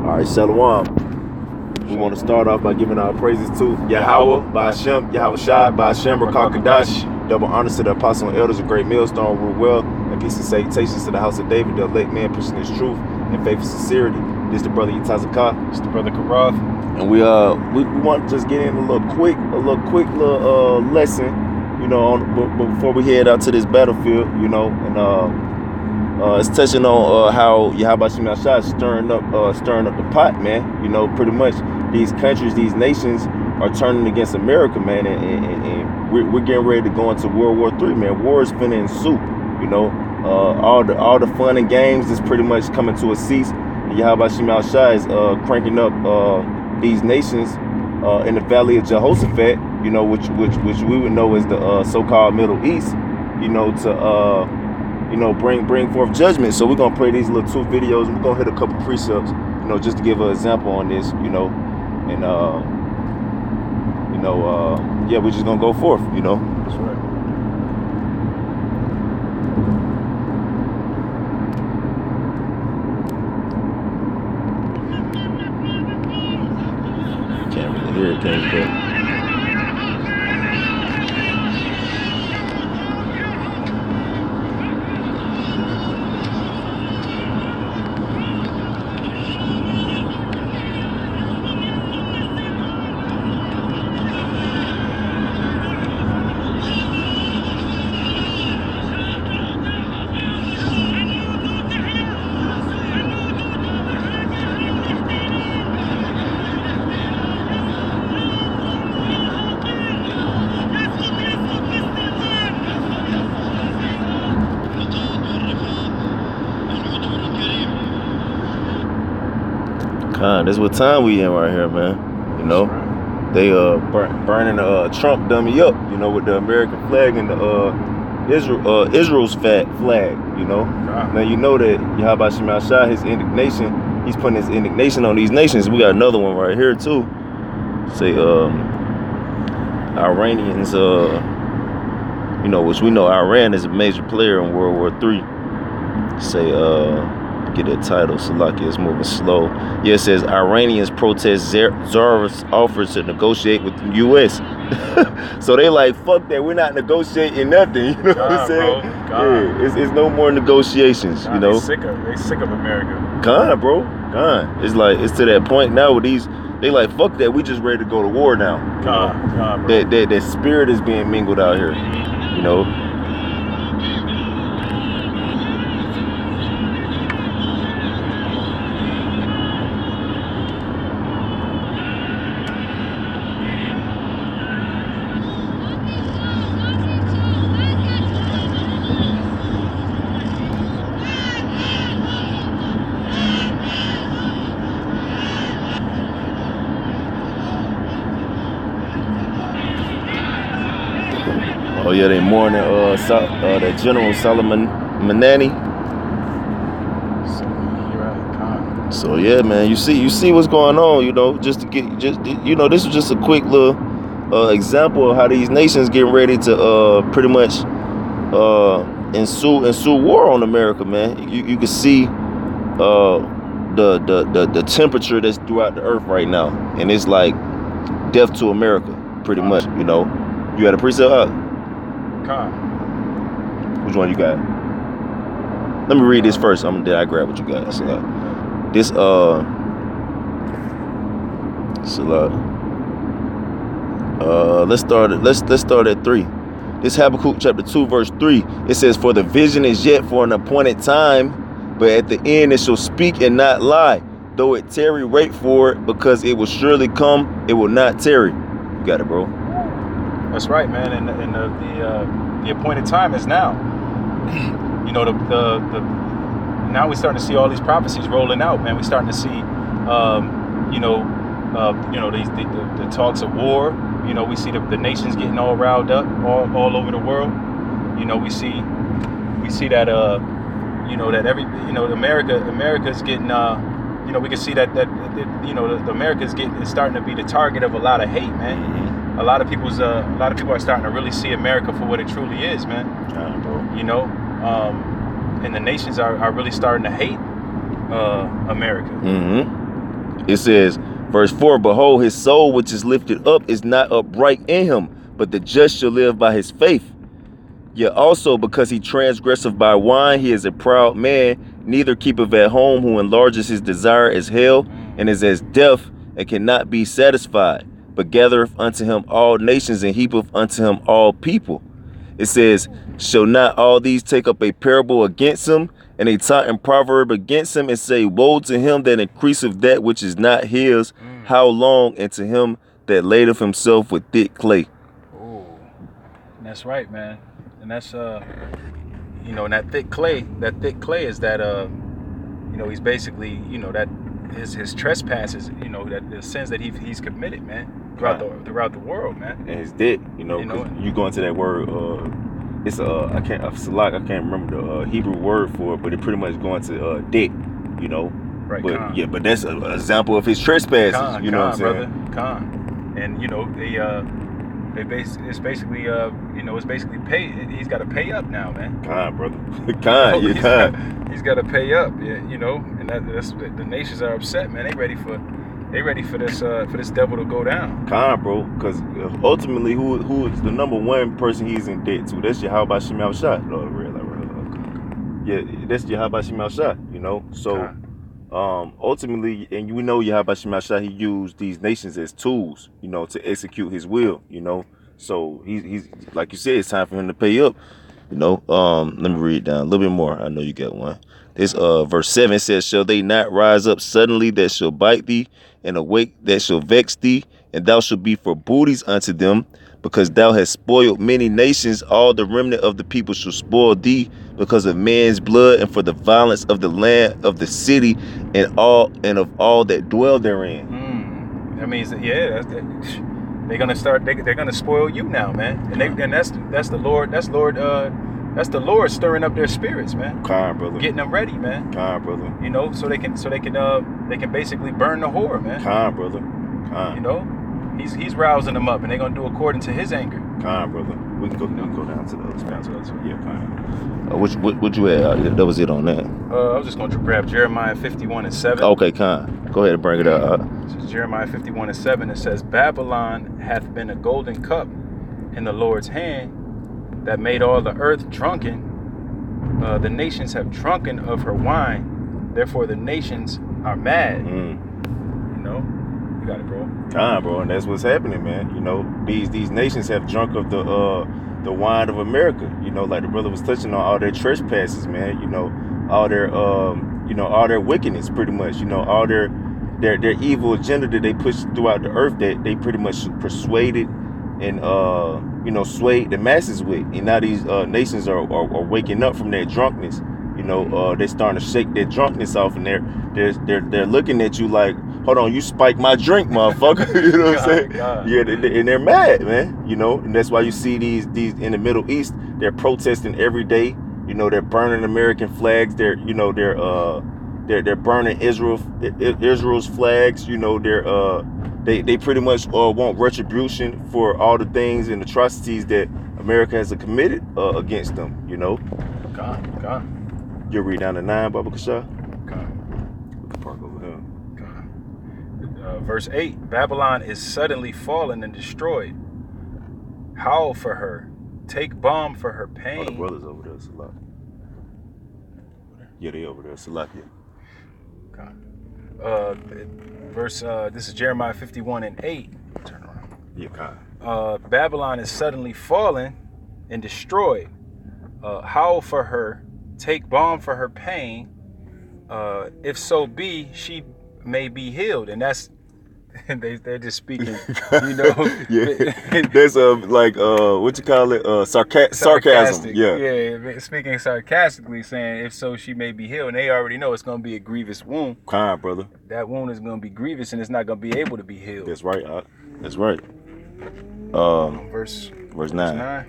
All right, Shalom. We want to start off by giving our praises to Yahweh, Ba'Shem, Yahweh Shai, Ba'Shem, Rakakadash. Double honors to the apostles and elders of Great Millstone, rule well, and peace and salutations to the house of David, the elect man pushing his truth and faith and sincerity. This the brother Yitazakah. It's the brother Karath. And we want to just get in a little quick lesson, you know, before we head out to this battlefield, you know, and it's touching on how Yahweh Shai is stirring up the pot, man. You know, pretty much these countries, these nations are turning against America, man, and we're getting ready to go into World War III, man. War is finna ensue, you know. All the fun and games is pretty much coming to a cease. And Yahweh Shai is cranking up these nations in the Valley of Jehoshaphat, you know, which we would know as the so-called Middle East, you know, to bring forth judgment. So we're gonna play these little 2 videos, and we're gonna hit a couple precepts, you know, just to give an example on this, you know, and yeah, we're just gonna go forth, you know. That's right. Can't really hear it, can you, bro? This is what time we in right here, man. You know, they burning Trump dummy up, you know, with the American flag and the Israel's flag, you know. Now you know that Yahweh Shai, his indignation, he's putting his indignation on these nations. We got another one right here too. Say Iranians, you know, which we know Iran is a major player in World War III. Say get that title, Salaki is moving slow. Yeah, it says Iranians protest Tsar's offers to negotiate with the U.S. So they like, fuck that, we're not negotiating nothing. You know what I'm saying? Yeah, it's no more negotiations. You know, they sick of America. Gone, bro, gone. It's like it's to that point now with these. They like, fuck that, we just ready to go to war now. Bro. That spirit is being mingled out here. You know. Oh yeah, they mourning that General Solomon Manani. So yeah, man, you see what's going on, you know. You know, this is just a quick little example of how these nations getting ready to pretty much ensue war on America, man. You can see the temperature that's throughout the earth right now, and it's like death to America, pretty much. You know, you had a precept up. Which one you got? Let me read this first. Then I grab what you got. So, this let's start at 3. This Habakkuk chapter 2 verse 3. It says, "For the vision is yet for an appointed time, but at the end it shall speak and not lie. Though it tarry, wait for it, because it will surely come. It will not tarry." You got it, bro. That's right, man. And the appointed time is now. You know, now we're starting to see all these prophecies rolling out, man. We're starting to see, the talks of war. You know, we see the nations getting all riled up all over the world. You know, we see that America's getting we can see that America's is starting to be the target of a lot of hate, man. Mm-hmm. A lot of people are starting to really see America for what it truly is, man. Bro. You know, and the nations are really starting to hate America. Mm-hmm. It says, verse 4, behold, his soul which is lifted up is not upright in him, but the just shall live by his faith. Yet also because he transgresseth by wine, he is a proud man, neither keepeth at home, who enlarges his desire as hell, and is as death, and cannot be satisfied, but gathereth unto him all nations, and heapeth unto him all people. It says, shall not all these take up a parable against him, and a taunting proverb against him, and say, woe to him that increaseth that which is not his, how long, and to him that ladeth himself with thick clay. Oh, that's right, man. And that's you know, and that thick clay is that you know, he's basically, you know, that his trespasses, you know, that the sins that he's committed, man, throughout the world, man. And his debt, you know you go into that word, it's I can't remember the Hebrew word for it, but it pretty much go into debt, you know. Right. But yeah, but that's an example of his trespasses, you know what I'm saying? Brother. And you know, it's basically you know, it's basically he's got to pay up now, man. Brother. He's got to pay up, yeah, you know, and that's the nations are upset, man. They ready for this devil to go down. Bro, because ultimately, who is the number one person he's in debt to? That's Yahweh Shemel Shah. Yeah, that's Yahweh Shemel Shah, you know. So ultimately, and we know Yahweh Shemel Shah, he used these nations as tools, you know, to execute his will, you know. So he's like you said, it's time for him to pay up, you know. Let me read down a little bit more. I know you got one. This verse 7 says, shall they not rise up suddenly that shall bite thee, and awake that shall vex thee, and thou shalt be for booties unto them, because thou hast spoiled many nations. All the remnant of the people shall spoil thee, because of man's blood, and for the violence of the land of the city, and of all that dwell therein. That means, yeah, they're gonna start. They're gonna spoil you now, man. And that's the Lord. That's the Lord stirring up their spirits, man. Brother. Getting them ready, man. Brother. You know, so they can basically burn the whore, man. Brother. You know, he's rousing them up, and they're gonna do according to his anger. Brother. We can go down to those. Yeah, what you had? That was it on that. I was just going to grab Jeremiah 51:7. Okay, go ahead and bring it up. This is Jeremiah 51:7. It says, Babylon hath been a golden cup in the Lord's hand, that made all the earth drunken. The nations have drunken of her wine, therefore the nations are mad. You know, you got it, bro. Bro, and that's what's happening, man. You know, these nations have drunk of the wine of America. You know, like the brother was touching on, all their trespasses, man. You know, all their all their wickedness, pretty much. You know, all their evil agenda that they push throughout the earth, that they pretty much persuaded and swayed the masses with. And now these nations are waking up from their drunkenness. You know, they're starting to shake their drunkenness off, and they're looking at you like, hold on, you spiked my drink, motherfucker. You know what I'm saying? Yeah, and they're mad, man. You know, and that's why you see these in the Middle East, they're protesting every day. You know, they're burning American flags. They're burning Israel's flags. You know, they pretty much want retribution for all the things and atrocities that America has committed against them. You know. God. You'll read down to 9, Baba Kasha. God. We can park over here. Verse 8, Babylon is suddenly fallen and destroyed. Howl for her. Take balm for her pain. Oh, the brothers over there, Salak. Yeah, they over there, Salakia. God. This is Jeremiah 51:8. Turn around. Yeah, God. Babylon is suddenly fallen and destroyed. Howl for her. Take balm for her pain. If so be, she may be healed. And that's they're just speaking, you know. Yeah, there's what you call it, sarcasm. Yeah, speaking sarcastically, saying if so, she may be healed. And they already know it's going to be a grievous wound. Brother. That wound is going to be grievous, and it's not going to be able to be healed. That's right. That's right. Verse 9.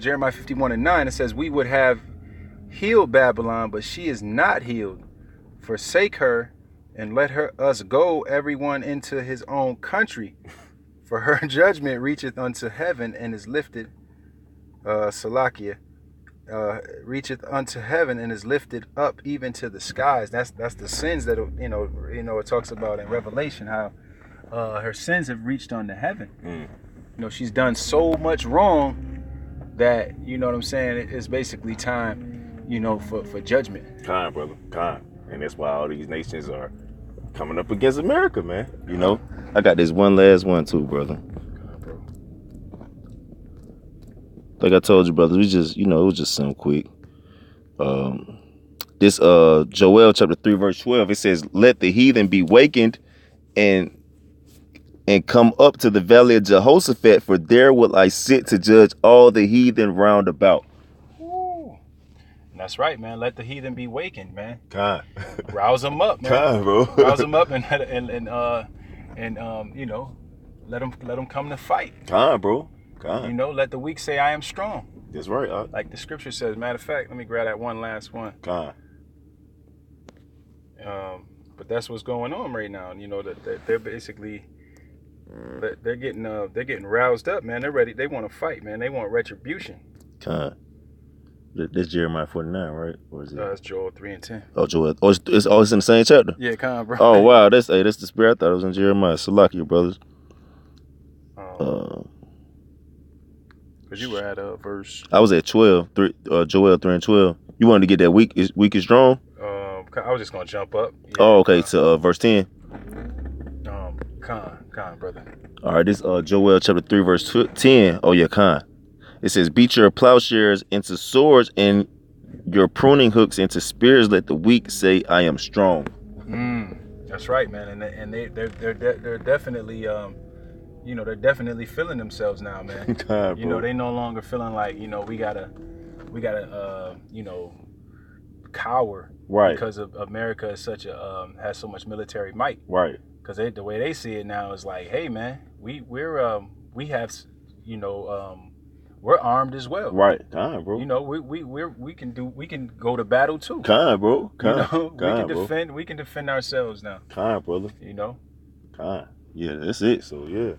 Jeremiah 51:9. It says, we would have healed Babylon, but she is not healed. Forsake her, and let us go everyone into his own country, for her judgment reacheth unto heaven and is lifted, Salakia, reacheth unto heaven and is lifted up even to the skies. That's the sins that it talks about in Revelation, how her sins have reached unto heaven. She's done so much wrong that, you know what I'm saying, it's basically time, for judgment. Kind, brother, kind. And that's why all these nations are coming up against America, man. I got this one last one too, brother. Like I told you, brother, we just, it was just something quick. This Joel chapter 3 verse 12, it says, "Let the heathen be wakened and come up to the valley of Jehoshaphat, for there will I sit to judge all the heathen round about." Ooh. That's right, man. Let the heathen be wakened, man. God. Rouse them up, man. God, bro. Rouse them up and let them come to fight. God, bro. God. Let the weak say, "I am strong." That's right. Like the scripture says. Matter of fact, let me grab that one last one. God. But that's what's going on right now. That they're basically they're getting roused up, man. They're ready. They want to fight, man. They want retribution. God. That's Jeremiah 49, right? Or is it? It's Joel 3 and 10. Oh, Joel. Oh, it's always in the same chapter. Yeah, come on, bro. Oh, wow. That's the spirit. I thought it was in Jeremiah. Salakia, brothers. Because you were at verse. I was at 12. Joel 3 and 12. You wanted to get that weak is strong? I was just gonna jump up. Yeah, oh, okay. To verse 10. Con, brother. All right. This Joel chapter 3 verse 10. Oh yeah, con. It says, "Beat your plowshares into swords and your pruning hooks into spears. Let the weak say, I am strong." That's right, man. And they're definitely they're definitely feeling themselves now, man. God, they no longer feeling like we gotta cower, right? Because of America is has so much military might, right? Because the way they see it now is like, hey, man, we're armed as well, right? God, bro. We can go to battle too. God, bro. We can defend ourselves now. God, brother. God. Yeah, that's it. So yeah,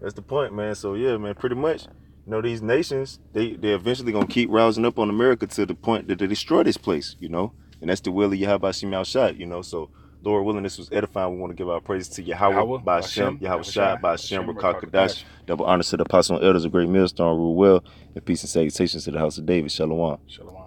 that's the point, man. So yeah, man, pretty much, these nations, they eventually gonna keep rousing up on America to the point that they destroy this place, and that's the will of Yahweh Shem Shai, so Lord willing, this was edifying. We want to give our praises to Yahweh, Ba'Shem, Yahweh Shai, Ba'Shem, Rakak Kadash. Double honors to the apostle and elders of Great Millstone, rule well, and peace and salutations to the house of David. Shalom. Shalom.